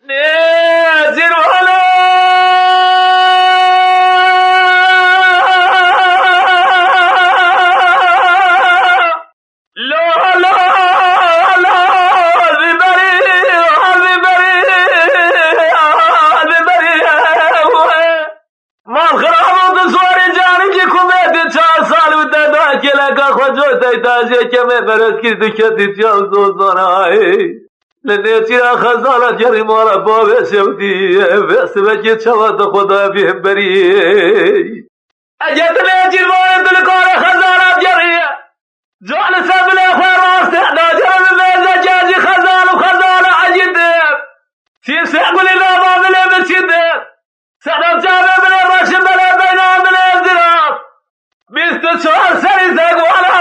نازل ولا لا لا لا ما خرابو تصوري جاني جي كوميدي 4 سال ودا که لگا خواجو تایتاجی که میں برد کی دکتی چاو زوزانای لنیتی را خزالا جری مالا بابه شودی بس بکی چوات خدا بیم بری اجت لیجی الوان دلکار خزالا جری جعل سبل اخوار راست داجر بمیزا جازی خزال و خزال عجید سیسه قلی لابا بلی بچید سلام جابه بلی راشم بلی بینام بلی ازدراف 24 سری زگوالا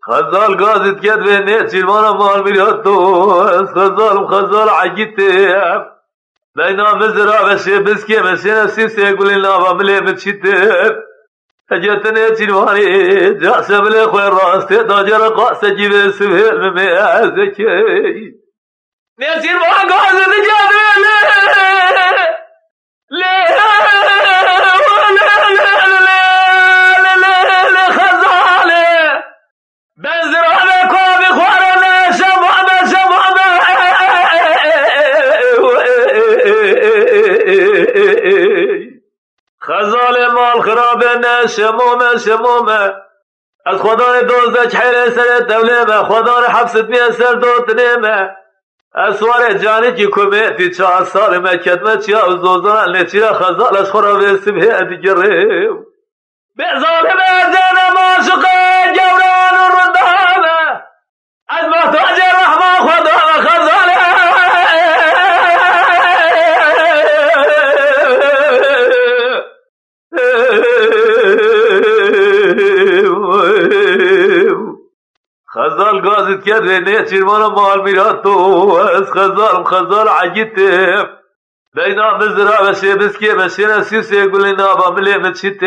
خزال قاعد كد بين سلمان مال ميراتو خزال عجيت بينا مزرعة بشي بسكي مشينا سيسي يقول لنا بعملي بتشيت اجتني سلماني جاسم الاخوة الراس تداجر قاس جيب سبيل مميزك نسير ما قاعد تجاد خزال مال خرابه شمومه از خدای دوزده حیل سر دولمه خدای حبست می سر دوتنمه از سوار جانی کی کمیتی 4 سال مکدمه چیا از دوزان نچیا خزال از خرابه سبه دیگره به ظالمه زن معشقه جوران و رندانه از محتاج رحمه خدا خزاله خزال قاعد كد بين سلمان مال ميراتو از خزال عجيت بينا مزرعة بشي بسكي مشينا سيسي يقول لنا بعملي متشيت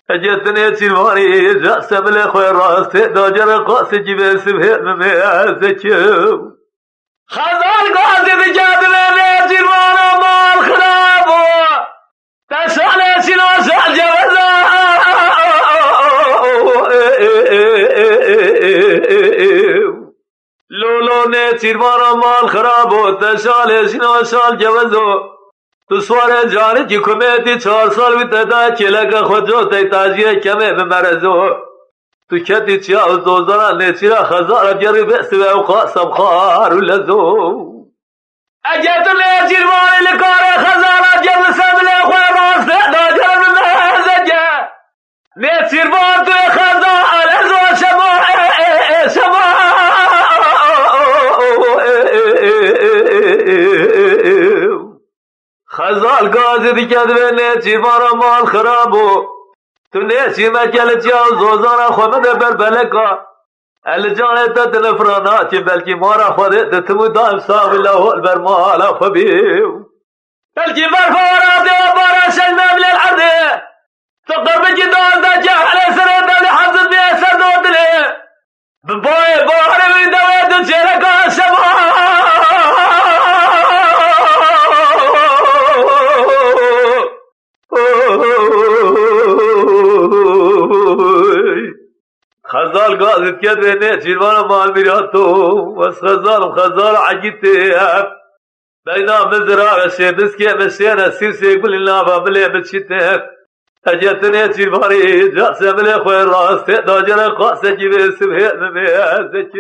اجتني سلماني جاسم الاخوة الراس داجر قاس جيب سبه مميزك خزال قاعد كد بين سلمان مال خرابو تسالي سنوسال جوزا لولو نے چیرمارا مال خراب ہو تشال سنو سال جوزو تو سوار جانے کی کمیتی 4 سال بھی تدا چلا کا خجو تاجیہ کمے بمرزو تو کتی چیا دوزانا نے چرا خزارہ جری بس و قاسم خار لزو اجت لے چیرمارا لکار خزارہ جب سب لے خو راست داجر میں زجا نے چیرمار تو خزارہ لزو شما خزال قاعد كد بين سلمان مال خرابو تو نسي مكل جاو زوزانا خمد بربلكا الجانة تتنفرانات بلكي مارا خودت تمدام صاب الله البرمال خبيو بلكي برفورات وبارا شلمة من الأرض تقرب جدال دا جهل سرد لحظة بيسر دودلي بباي بارا من دوات جلقا شباب خزال قاعد كد بين سلمان مال ميراتو بس خزال عجيت بينا مزرعة بشي بسكي مشينا سيسي يقول لنا بعملي بتشيت اجتني سلماني جاسم الاخوة الراس داجر قاس جيب سبه مميزك